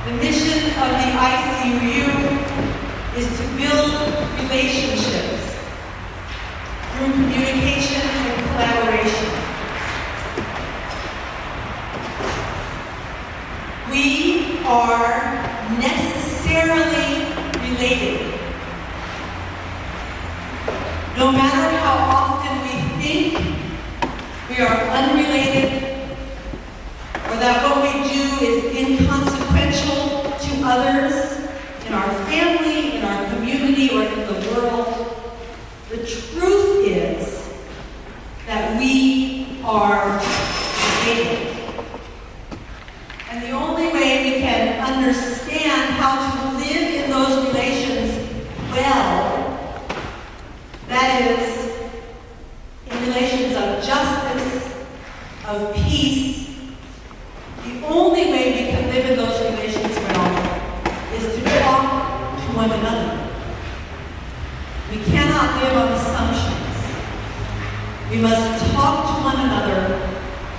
The mission of the ICU is to build relationships through communication and collaboration. We are necessarily related. No matter how often we think we are unrelated, or that what we do is inconsequential to others, in our family, in our community, or in the world, the truth is that we are related. And the only way we can understand how to live in those relations well, that is, in relations of justice, of peace, the only way we can live in those relations well is to talk to one another. We cannot live on assumptions. We must talk to one another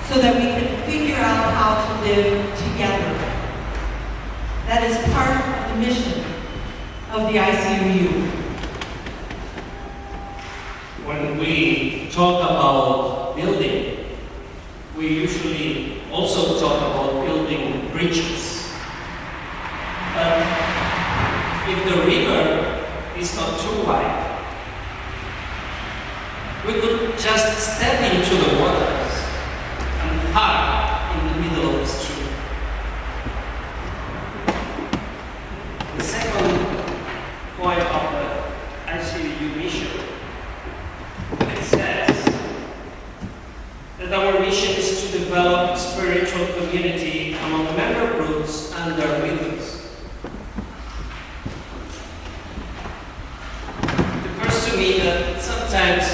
so that we can figure out how to live together. That is part of the mission of the ICU. When we talk about building, we usually also talk about building bridges. But if the river is not too wide, we could just step into the waters and park in the middle of the stream. The second point of the ICU mission, it says that our mission is to develop spiritual community among member groups and their leaders. It occurs to me that sometimes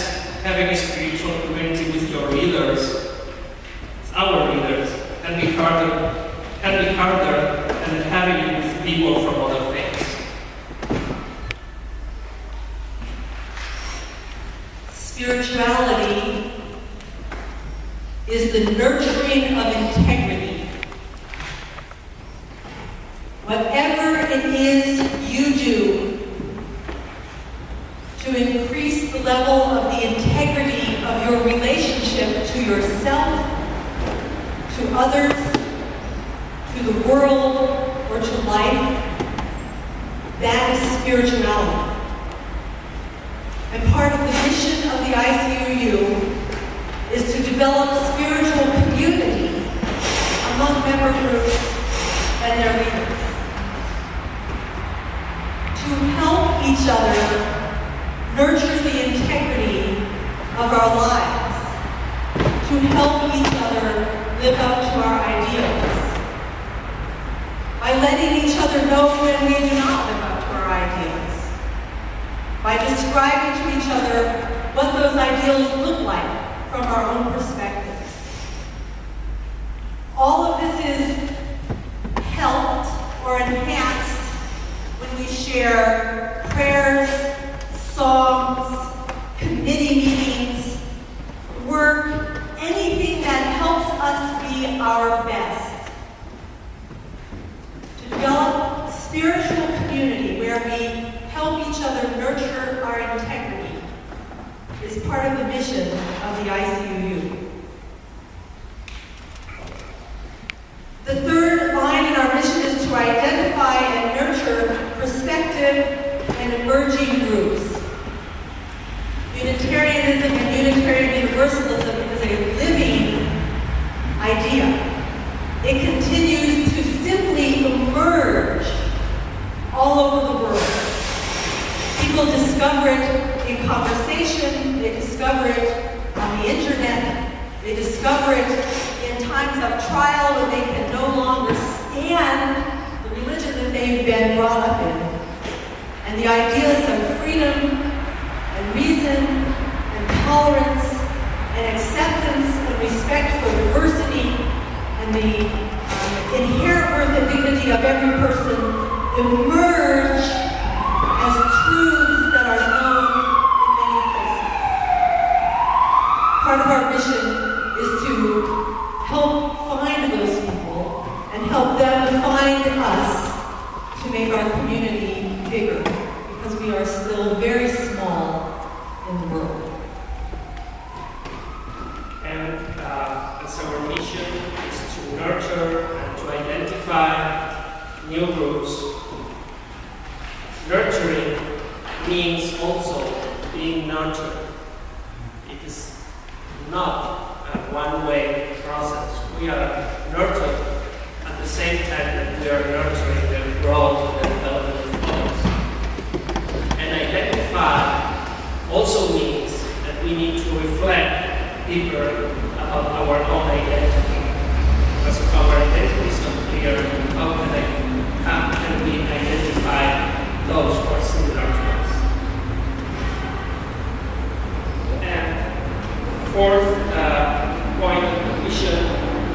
having a spiritual community with your leaders, our leaders, can be harder than having it with people from other faiths. Spirituality is the nurturing of integrity. Whatever it is you do to increase the level of the integrity of your relationship to yourself, to others, to the world, or to life, that is spirituality. And part of the mission of the ICU is to develop spiritual community among member groups and their leaders. To help each other nurture the integrity of our lives. To help each other live up to our ideals. By letting each other know when we do not live up to our ideals. By describing to each other what those ideals look like from our own perspectives. All of this is helped or enhanced when we share prayers, songs, committee meetings, work, anything that helps us be our best. To develop a spiritual community where we help each other nurture our integrity is part of the mission of the ICU. The third line in our mission is to identify and nurture prospective and emerging groups. Unitarianism and Unitarian Universalism is a living idea. It continues to simply emerge all over the world. People discover it in conversation, they discover it on the internet, they discover it in times of trial when they can no longer stand the religion that they've been brought up in. And the ideas of freedom and reason and tolerance and acceptance and respect for diversity and the inherent worth and dignity of every person emerge as truths that are known in many places. Part of our mission is to help find those people and help them find behind us to make our community bigger, because we are still very small in the world. And as our mission is to nurture and to identify new groups, nurturing means also being nurtured. It is not a one-way process. We are nurtured at the same time that we are nurturing the growth and development of others. And identify also means that we need to reflect deeper about our own identity. Because if our identity is not clear, how can we identify those who are similar to us? And fourth point of the mission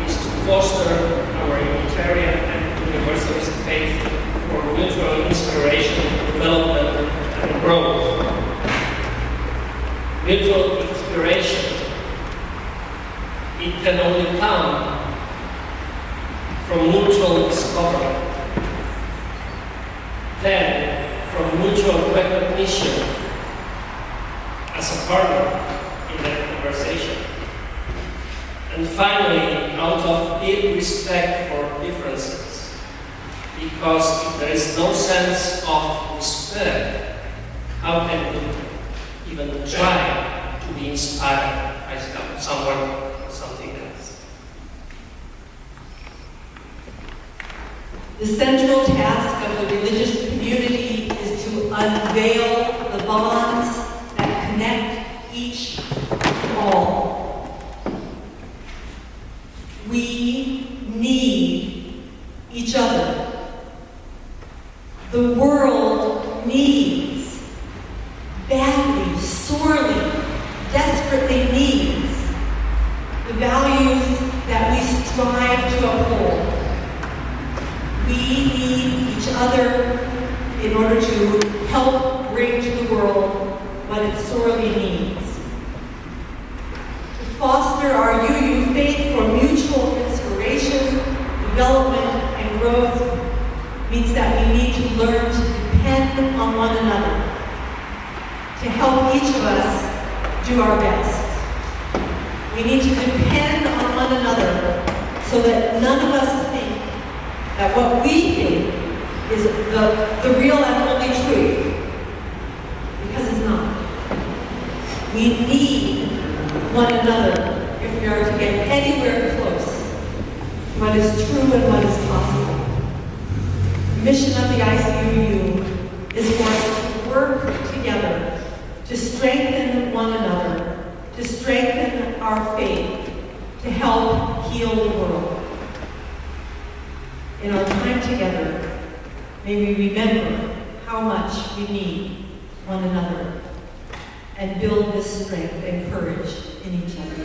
is to foster our Unitarian and Universalist faith for mutual inspiration, development, and growth. Mutual inspiration, it can only come from mutual discovery, then from mutual recognition as a partner in that conversation, and finally out of deep respect for differences, because if there is no sense of respect, how can we even try to be inspired by someone or something else? The central task of the religious community is to unveil the bonds that connect each and all. We need each other. The world needs, badly, sorely, desperately needs, the values that we strive to uphold. We need each other in order to help bring to the world what it sorely needs. To foster our UU faith for mutual inspiration, development, and growth means that we need to learn to depend on one another, to help each of us do our best. We need to depend on one another so that none of us think that what we think is the real and only truth, because it's not. We need one another if we are to get anywhere close to what is true and what is possible. The mission of the ICUU is for us to work together, to strengthen one another, to strengthen our faith, to help heal the world. In our time together, may we remember how much we need one another and build this strength and courage in each other.